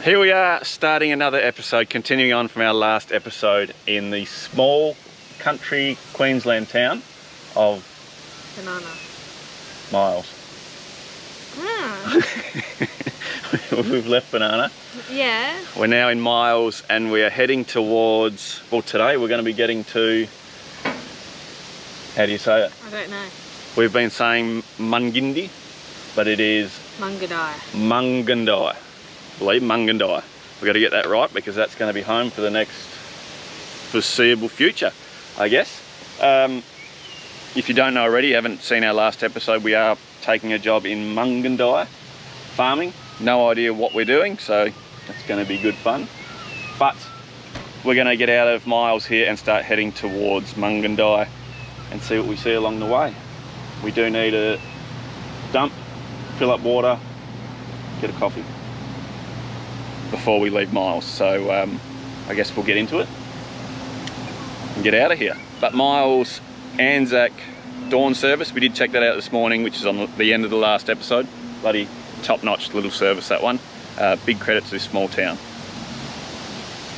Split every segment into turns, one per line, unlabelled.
Here we are starting another episode, continuing on from our last episode in the small country Queensland town of
Banana.
Miles. We've left Banana.
Yeah.
We're now in Miles and we are heading towards, well today we're going to be getting to, how do you say it?
I don't know.
We've been saying Mungindi, but it is Mungindi. I believe Mungindi. We've got to get that right because that's going to be home for the next foreseeable future, I guess. If you don't know already, you haven't seen our last episode, we are taking a job in Mungindi farming. No idea what we're doing, so it's going to be good fun. But we're going to get out of Miles here and start heading towards Mungindi and see what we see along the way. We do need a dump, fill up water, get a coffee before we leave Miles. So I guess we'll get into it and get out of here. But Miles Anzac dawn service, we did check that out this morning, which is on the end of the last episode. Bloody top-notch little service, that one. Big credit to this small town.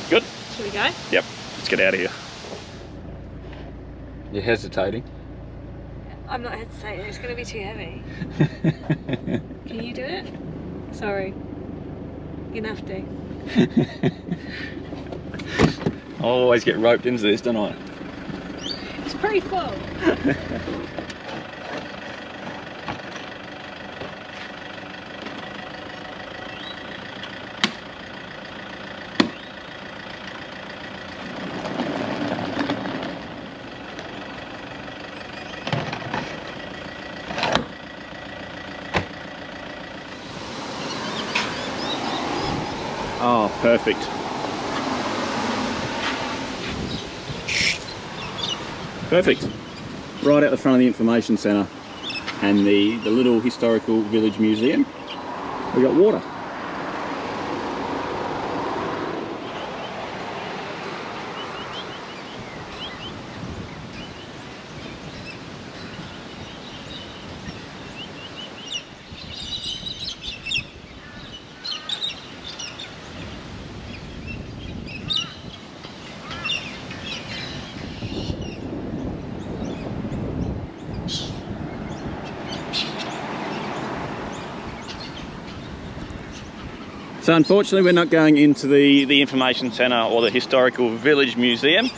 Good?
Should we go?
Yep, let's get out of here. You're hesitating?
I'm not hesitating, it's going to be too heavy. Can you do it? Sorry. You're gonna have to.
I always get roped into this, don't I?
It's pretty full.
Oh, perfect. Perfect. Right out the front of the information centre and the little historical village museum, we got water. So unfortunately we're not going into the information centre or the historical village museum.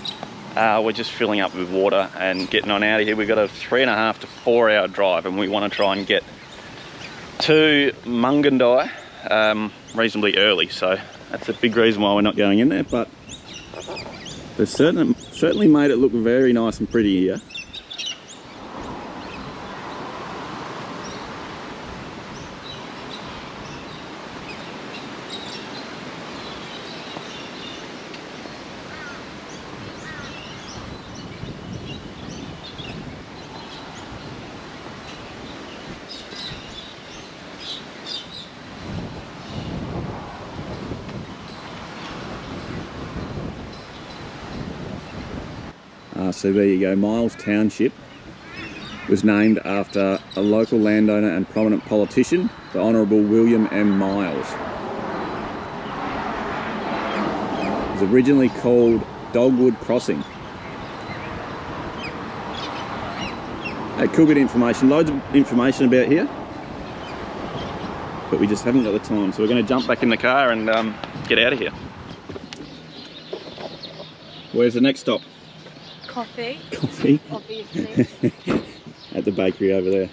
We're just filling up with water and getting on out of here. We've got a 3.5 to 4 hour drive and we want to try and get to Mungindi reasonably early. So that's a big reason why we're not going in there, but they've certainly made it look very nice and pretty here. So there you go, Miles Township was named after a local landowner and prominent politician, the Honourable William M. Miles. It was originally called Dogwood Crossing. Cool bit of information, loads of information about here, but we just haven't got the time, so we're going to jump back in the car and get out of here. Where's the next stop?
Coffee.
Coffee?
Obviously.
At the bakery over there.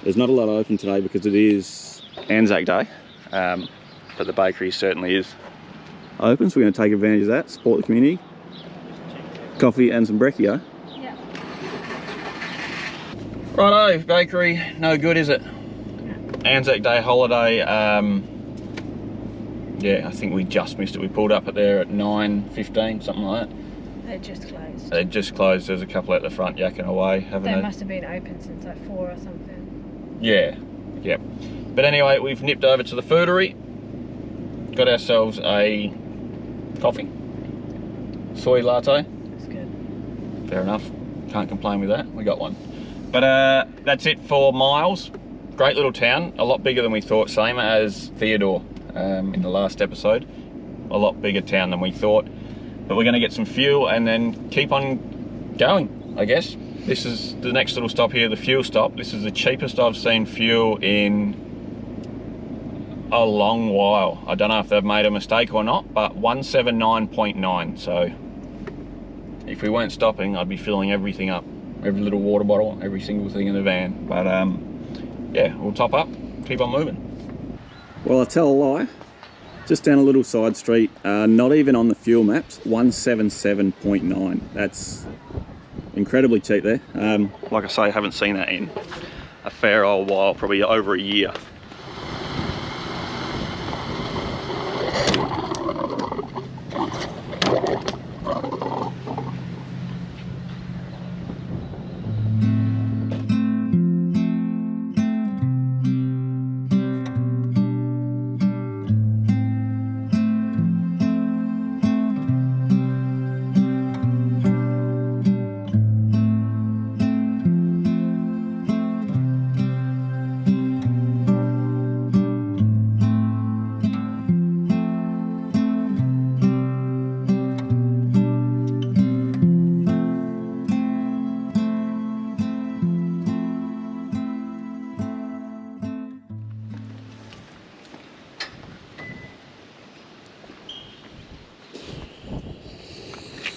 There's not a lot open today because it is Anzac Day, but the bakery certainly is open, so we're going to take advantage of that, support the community. Coffee and some brekkie, eh?
Yeah.
Righto, bakery, no good is it? Anzac Day holiday, yeah, I think we just missed it. We pulled up at there at 9:15, something like that.
They just closed.
They just closed. There's a couple at the front yakking away.
They must have been open since like 4 or something.
Yeah, yep. But anyway, we've nipped over to the foodery, got ourselves a coffee, soy latte.
That's good.
Fair enough. Can't complain with that. We got one. But that's it for Miles. Great little town, a lot bigger than we thought, same as Theodore. in the last episode. A lot bigger town than we thought. But we're going to get some fuel and then keep on going, I guess. This is the next little stop here, the fuel stop. This is the cheapest I've seen fuel in a long while. I don't know if they've made a mistake or not, but 179.9. So if we weren't stopping, I'd be filling everything up. Every little water bottle, every single thing in the van. But yeah, we'll top up, keep on moving. Well, I tell a lie. Just down a little side street, not even on the fuel maps, 177.9. That's incredibly cheap there. Like I say, I haven't seen that in a fair old while, probably over a year.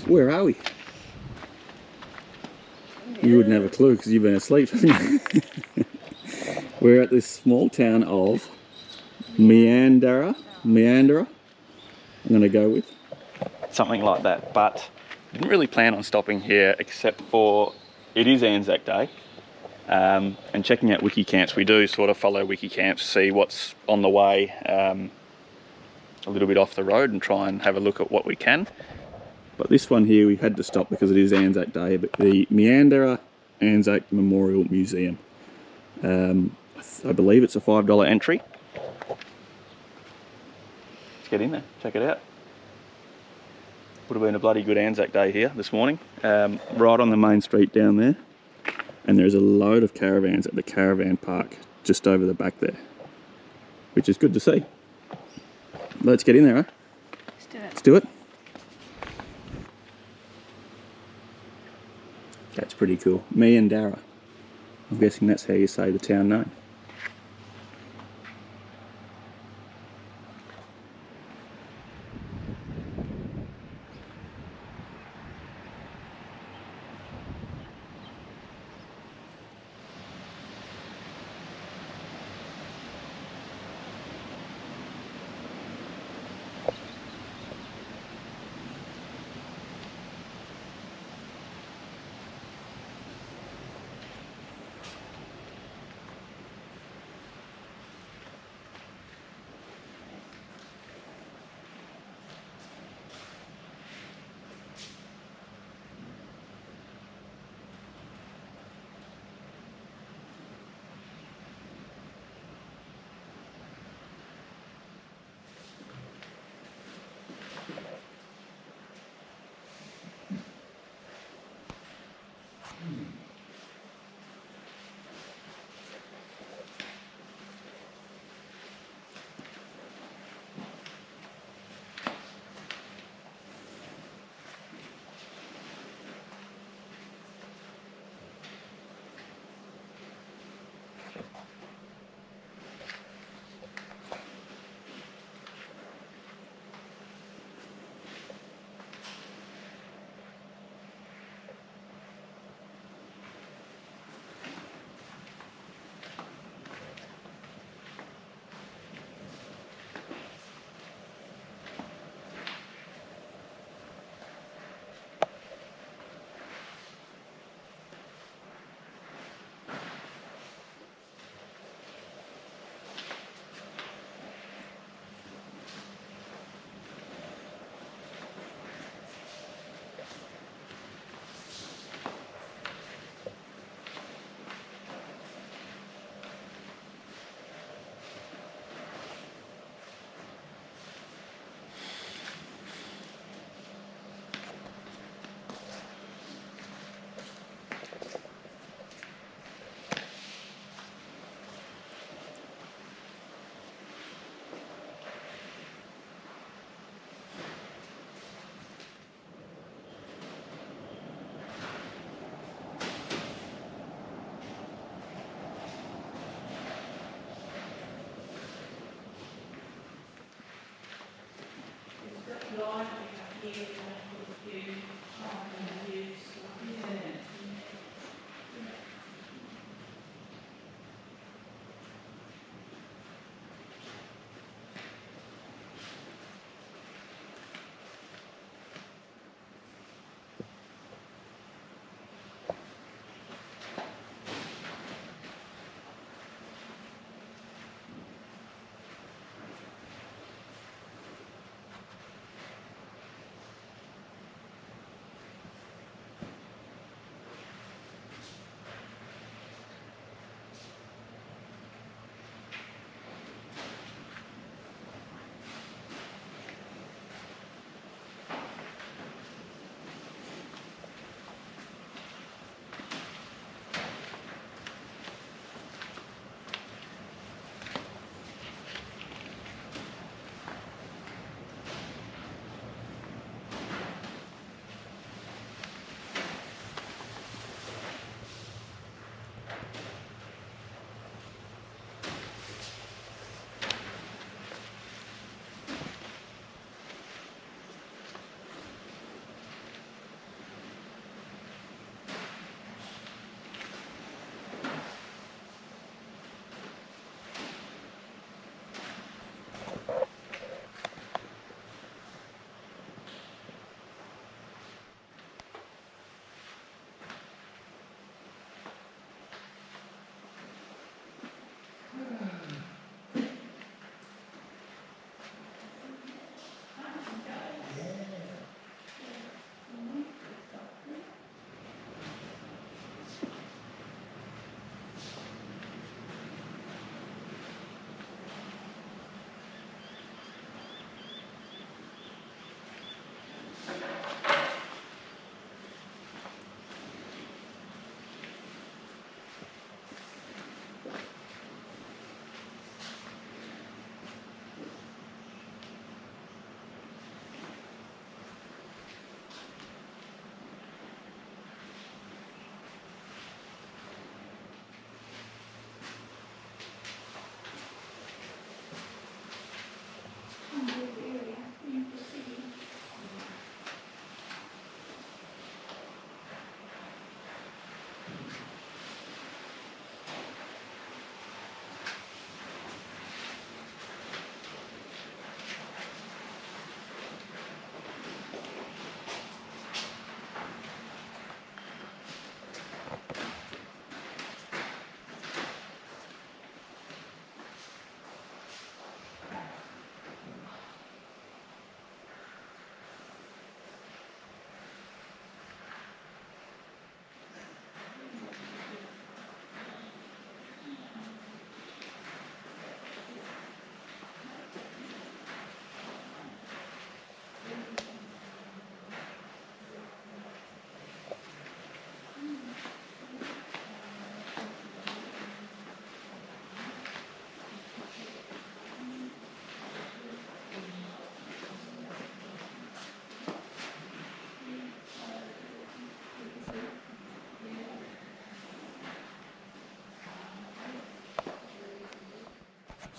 Where are we? You wouldn't have a clue because you've been asleep, haven't you? We're at this small town of Meandarra. I'm going to go with something like that, but didn't really plan on stopping here except for it is Anzac Day, and checking out wiki camps. We do sort of follow wiki camps, see what's on the way a little bit off the road and try and have a look at what we can. But this one here we had to stop because it is Anzac Day, but the Meandarra Anzac Memorial Museum. I believe it's a $5 entry. Let's get in there, check it out. Would have been a bloody good Anzac Day here this morning. Right on the main street down there. And there's a load of caravans at the caravan park just over the back there, which is good to see. Let's get in there, huh?
Let's do it.
Let's do it. That's pretty cool. Meandarra. I'm guessing that's how you say the town name.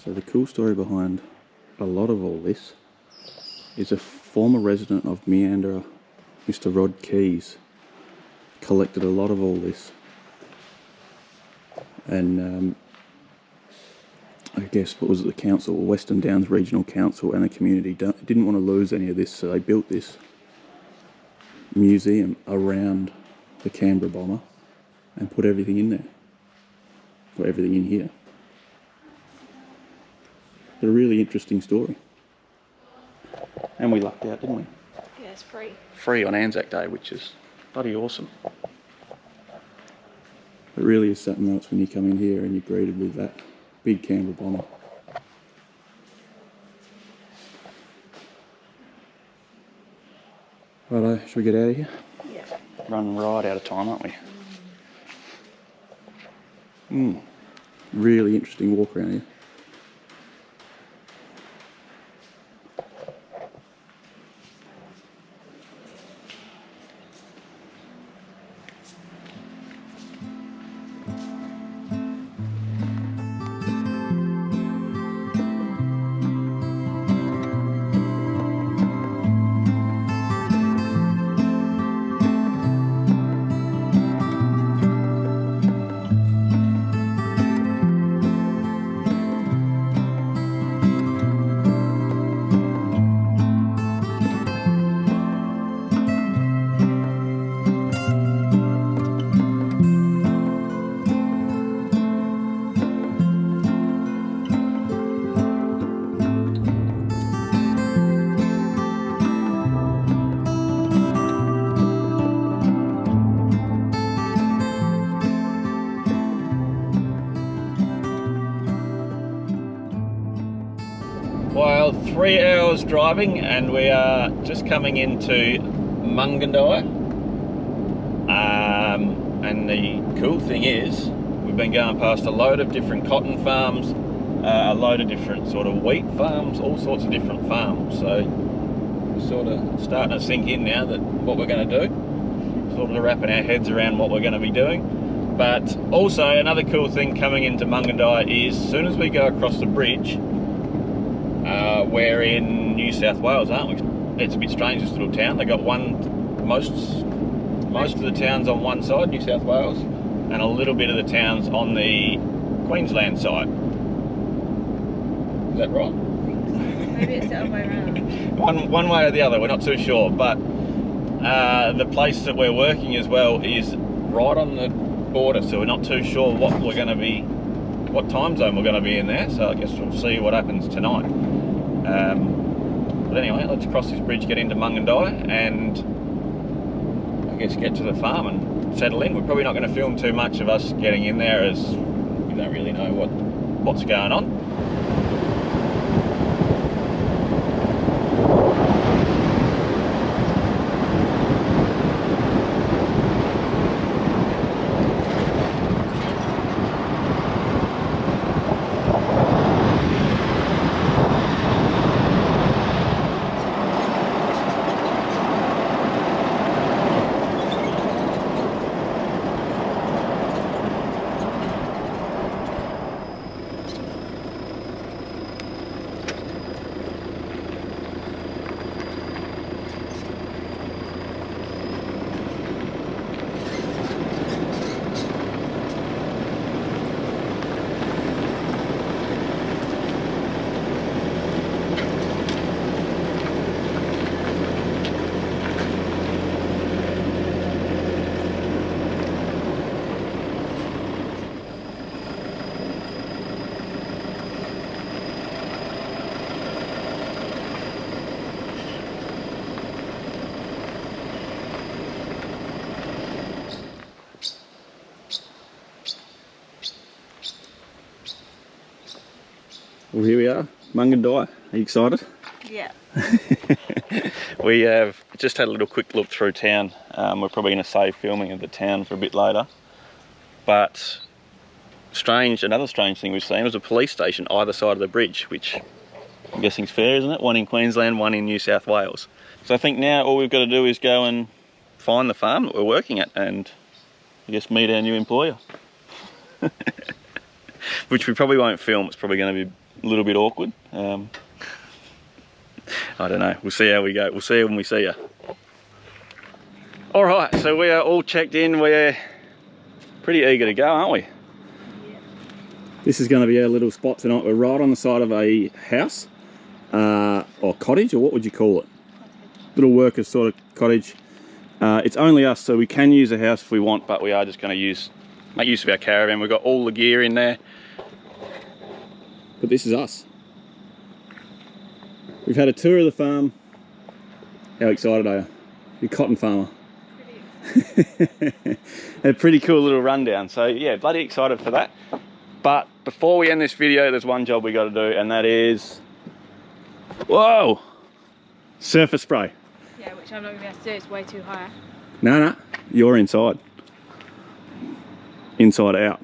So the cool story behind a lot of all this is a former resident of Meandarra, Mr. Rod Keys, collected a lot of all this, and I guess what was it, the council, Western Downs Regional Council and the community didn't want to lose any of this, so they built this museum around the Canberra bomber and put everything in there, put everything in here. A really interesting story. And we lucked out, didn't we?
Yeah, it's free.
Free on Anzac Day, which is bloody awesome. It really is something else when you come in here and you're greeted with that big Canberra bomber. Righto, should we get out of here?
Yeah.
Running right out of time, aren't we? Really interesting walk around here. Well, 3 hours driving and we are just coming into Mungindi. And the cool thing is, we've been going past a load of different cotton farms, a load of different sort of wheat farms, all sorts of different farms. So we're sort of starting to sink in now that what we're going to do, sort of wrapping our heads around what we're going to be doing. But also another cool thing coming into Mungindi is, as soon as we go across the bridge, we're in New South Wales, aren't we? It's a bit strange, this little town. They got most of the towns on one side, New South Wales, and a little bit of the towns on the Queensland side. Is that right?
Maybe it's the other way around.
One way or the other, we're not too sure. But the place that we're working as well is right on the border, so we're not too sure what time zone we're going to be in there. So I guess we'll see what happens tonight. But anyway, let's cross this bridge, get into Mungindi, and I guess get to the farm and settle in. We're probably not going to film too much of us getting in there, as we don't really know what's going on. Well, here we are, Mungindi. Are you excited?
Yeah.
We have just had a little quick look through town. We're probably going to save filming of the town for a bit later. But another strange thing we've seen was a police station either side of the bridge, which I'm guessing is fair, isn't it? One in Queensland, one in New South Wales. So I think now all we've got to do is go and find the farm that we're working at and I guess meet our new employer. Which we probably won't film. It's probably going to be a little bit awkward. I don't know, we'll see how we go. We'll see when we see you. All right, so we are all checked in. We're pretty eager to go, aren't we? Yeah. This is going to be our little spot tonight. We're right on the side of a house, or cottage, or what would you call it? Little workers sort of cottage. It's only us, so we can use the house if we want, but we are just going to make use of our caravan. We've got all the gear in there. But this is us. We've had a tour of the farm. How excited are you? You're a cotton farmer. A pretty cool little rundown. So yeah, bloody excited for that. But before we end this video, there's one job we got to do, and that is, whoa, surface spray.
Yeah, which I'm not going to be able to do. It's way too high.
No, you're inside. Inside out.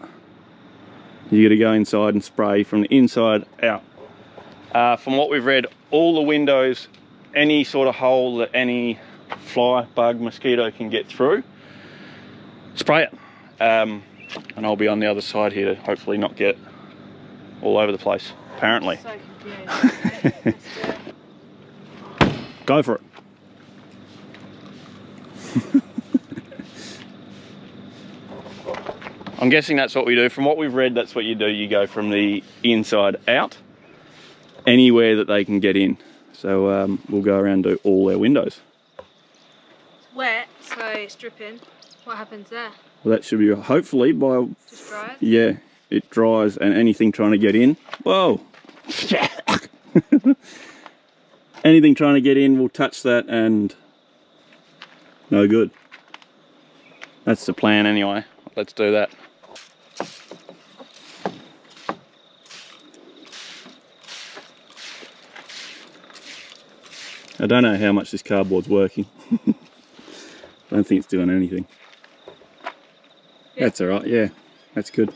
You got to go inside and spray from the inside out. From what we've read, all the windows, any sort of hole that any fly, bug, mosquito can get through, spray it. And I'll be on the other side here to hopefully not get all over the place, apparently.
So confused.
Go for it. I'm guessing that's what we do. From what we've read, that's what you do. You go from the inside out, anywhere that they can get in. So we'll go around and do all their windows.
It's wet, so it's dripping. What happens there?
Well, that should be hopefully by...
Just dries?
Yeah, it dries, and anything trying to get in... Whoa! Anything trying to get in will touch that and... no good. That's the plan anyway. Let's do that. I don't know how much this cardboard's working. I don't think it's doing anything. Yeah. That's alright, yeah, that's good.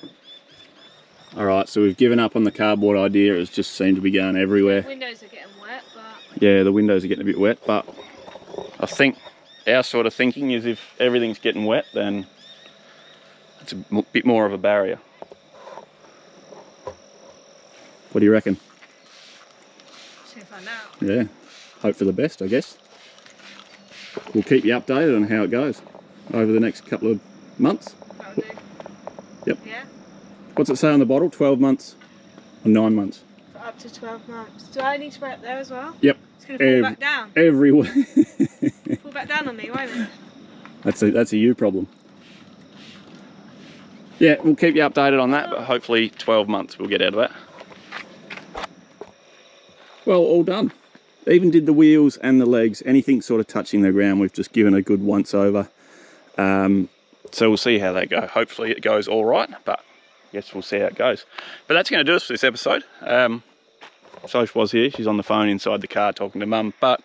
Alright, so we've given up on the cardboard idea. It's just seemed to be going everywhere.
The windows are getting wet, but...
Yeah, the windows are getting a bit wet, but I think our sort of thinking is if everything's getting wet, then it's a bit more of a barrier. What do you reckon?
Should find out.
Yeah, hope for the best, I guess. We'll keep you updated on how it goes over the next couple of months.
That'll do.
Yep.
Yeah?
What's it say on the bottle? 12 months or 9 months?
For up to 12 months. Do I need to wear it there as well?
Yep.
It's going to fall back down.
Everywhere.
Fall back down on me, won't it?
That's a you problem. Yeah, we'll keep you updated on that, but hopefully 12 months we'll get out of that. Well, all done. Even did the wheels and the legs, anything sort of touching the ground, we've just given a good once over. So we'll see how they go. Hopefully it goes all right, but I guess we'll see how it goes. But that's going to do us for this episode. Soch was here, she's on the phone inside the car talking to Mum, but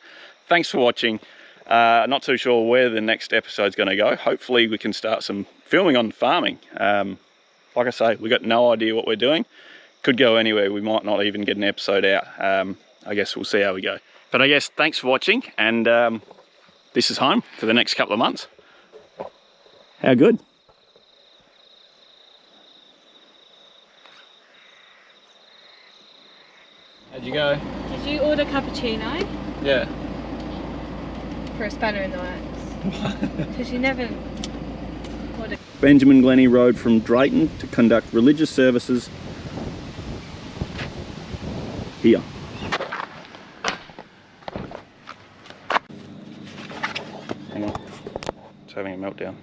thanks for watching. Not too sure where the next episode's going to go. Hopefully we can start some filming on farming. Like I say, we've got no idea what we're doing. Could go anywhere, we might not even get an episode out. I guess we'll see how we go. But I guess thanks for watching, and this is home for the next couple of months. How good? How'd you go?
Did you order cappuccino?
Yeah.
For a spanner in the works. Because you never ordered.
Benjamin Glennie rode from Drayton to conduct religious services here. Hang on, it's having a meltdown.